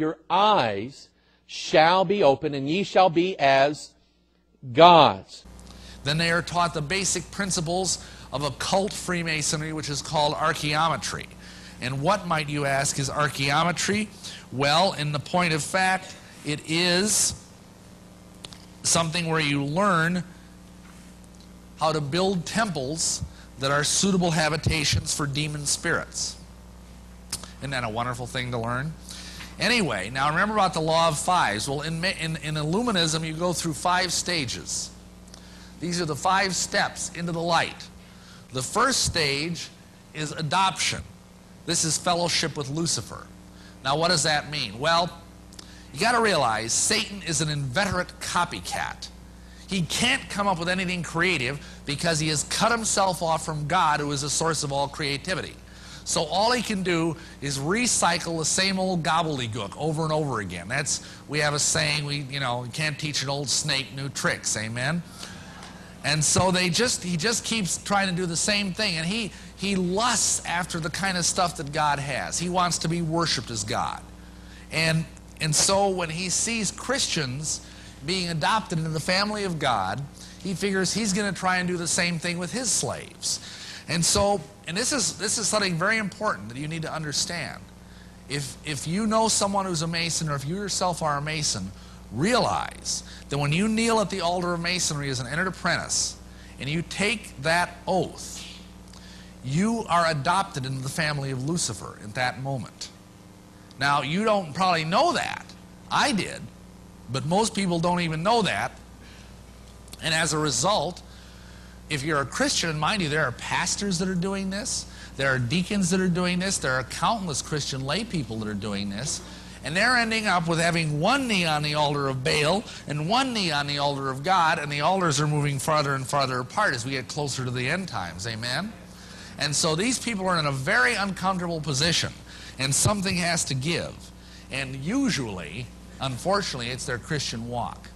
your eyes shall be open, and ye shall be as gods. Then they are taught the basic principles of occult Freemasonry, which is called archaeometry. And what, might you ask, is archaeometry? Well, in the point of fact, it is something where you learn how to build temples that are suitable habitations for demon spirits. Isn't that a wonderful thing to learn? Anyway, now remember about the law of fives. Well, in Illuminism, you go through 5 stages. These are the 5 steps into the light. The first stage is adoption. This is fellowship with Lucifer. Now, what does that mean? Well, you got to realize Satan is an inveterate copycat. He can't come up with anything creative because he has cut himself off from God, who is the source of all creativity. So all he can do is recycle the same old gobbledygook over and over again. We have a saying, you can't teach an old snake new tricks, amen? And so he just keeps trying to do the same thing, and he lusts after the kind of stuff that God has. He wants to be worshipped as God. And so when he sees Christians being adopted into the family of God, he figures he's going to try and do the same thing with his slaves. And so, and this is something very important that you need to understand. If you know someone who's a Mason, or if you yourself are a Mason, realize that when you kneel at the altar of Masonry as an entered apprentice, and you take that oath, you are adopted into the family of Lucifer at that moment. Now, you don't probably know that. I did. But most people don't even know that. And as a result, if you're a Christian, and mind you, there are pastors that are doing this, there are deacons that are doing this, there are countless Christian lay people that are doing this, and they're ending up with having one knee on the altar of Baal and one knee on the altar of God, and the altars are moving farther and farther apart as we get closer to the end times, amen? And so these people are in a very uncomfortable position, and something has to give. And usually, unfortunately, it's their Christian walk.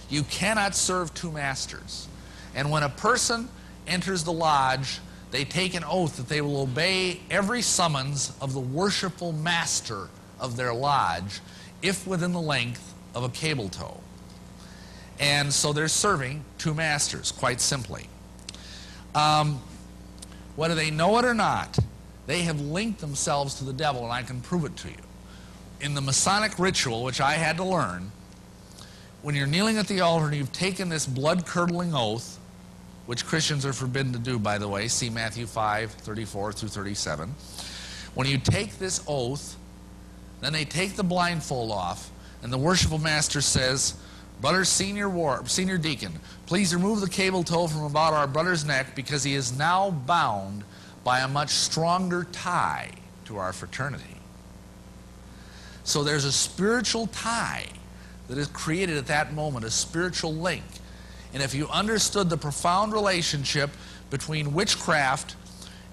You cannot serve 2 masters. And when a person enters the lodge, they take an oath that they will obey every summons of the worshipful master of their lodge, if within the length of a cable tow. And so they're serving 2 masters, quite simply. Whether they know it or not, they have linked themselves to the devil, and I can prove it to you. In the Masonic ritual, which I had to learn, when you're kneeling at the altar and you've taken this blood-curdling oath, which Christians are forbidden to do, by the way, see Matthew 5:34 through 37. When you take this oath, then they take the blindfold off, and the worshipful master says, "Brother senior deacon, please remove the cable tow from about our brother's neck, because he is now bound by a much stronger tie to our fraternity." So there's a spiritual tie that is created at that moment, a spiritual link. And if you understood the profound relationship between witchcraft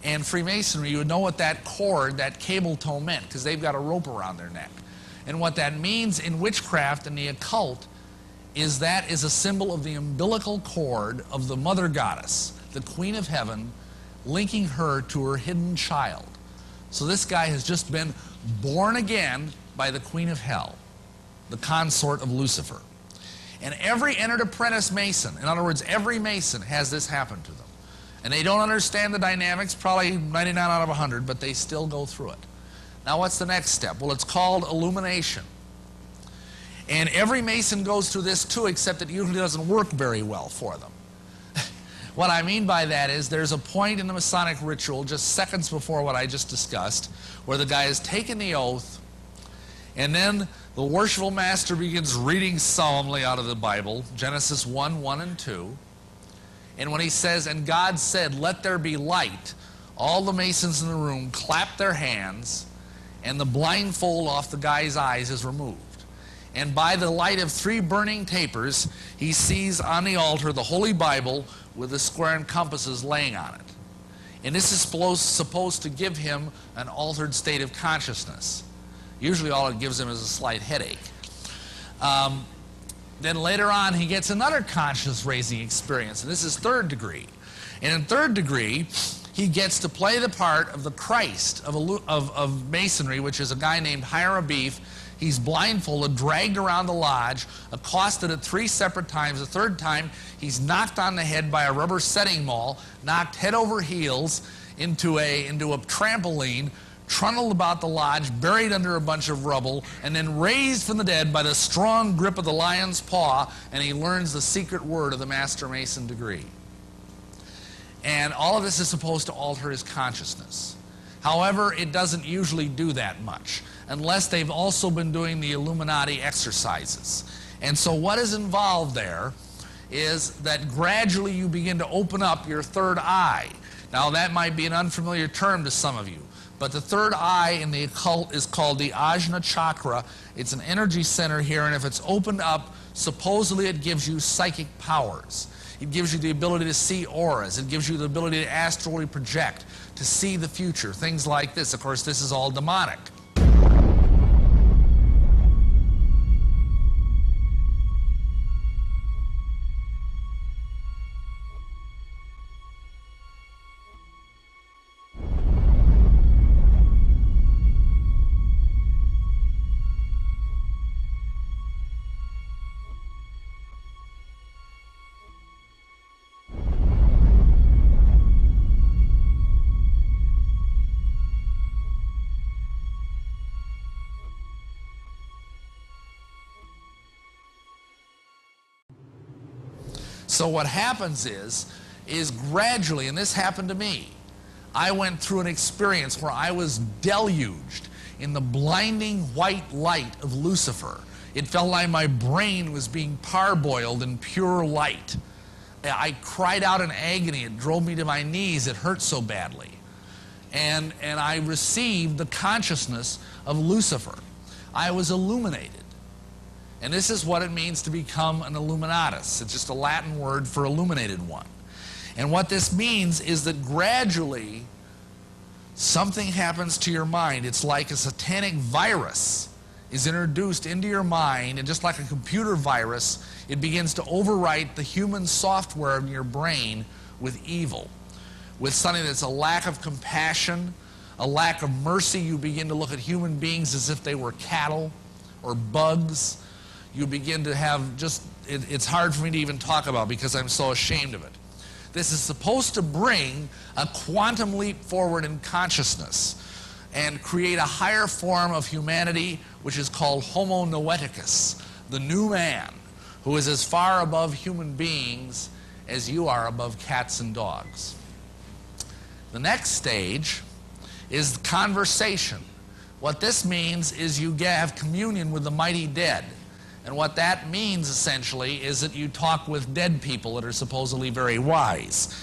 and Freemasonry, you would know what that cord, that cable tow meant, because they've got a rope around their neck. And what that means in witchcraft and the occult is that is a symbol of the umbilical cord of the mother goddess, the Queen of Heaven, linking her to her hidden child. So this guy has just been born again by the Queen of Hell, the consort of Lucifer. And every entered apprentice Mason, in other words, every Mason, has this happen to them. And they don't understand the dynamics, probably 99 out of 100, but they still go through it. Now, what's the next step? Well, it's called illumination. And every Mason goes through this too, except it usually doesn't work very well for them. What I mean by that is there's a point in the Masonic ritual, just seconds before what I just discussed, where the guy has taken the oath, and then the worshipful master begins reading solemnly out of the Bible, Genesis 1:1 and 2. And when he says, "And God said, let there be light," all the Masons in the room clap their hands, and the blindfold off the guy's eyes is removed. And by the light of 3 burning tapers, he sees on the altar the Holy Bible with the square and compasses laying on it. And this is supposed to give him an altered state of consciousness. Usually all it gives him is a slight headache. Then later on, he gets another conscious-raising experience, and this is 3rd degree. And in 3rd degree, he gets to play the part of the Christ of Masonry, which is a guy named Hiram Beef. He's blindfolded, dragged around the lodge, accosted at 3 separate times. The third time, he's knocked on the head by a rubber setting maul, knocked head over heels into a trampoline, trundled about the lodge, buried under a bunch of rubble, and then raised from the dead by the strong grip of the lion's paw, and he learns the secret word of the Master Mason degree. And all of this is supposed to alter his consciousness. However, it doesn't usually do that much, unless they've also been doing the Illuminati exercises. And so what is involved there is that gradually you begin to open up your third eye. Now, that might be an unfamiliar term to some of you, but the third eye in the occult is called the Ajna chakra. It's an energy center here, and if it's opened up, supposedly it gives you psychic powers. It gives you the ability to see auras. It gives you the ability to astrally project, to see the future, things like this. Of course, this is all demonic. So what happens is gradually, and this happened to me, I went through an experience where I was deluged in the blinding white light of Lucifer. It felt like my brain was being parboiled in pure light. I cried out in agony. It drove me to my knees. It hurt so badly. And I received the consciousness of Lucifer. I was illuminated. And this is what it means to become an Illuminatus. It's just a Latin word for illuminated one. And what this means is that gradually something happens to your mind. It's like a satanic virus is introduced into your mind, and just like a computer virus, it begins to overwrite the human software in your brain with evil, with something that's a lack of compassion, a lack of mercy. You begin to look at human beings as if they were cattle or bugs. You begin to have just, it's hard for me to even talk about because I'm so ashamed of it. This is supposed to bring a quantum leap forward in consciousness and create a higher form of humanity, which is called Homo Noeticus, the new man, who is as far above human beings as you are above cats and dogs. The next stage is conversation. What this means is you have communion with the mighty dead. And what that means, essentially, is that you talk with dead people that are supposedly very wise.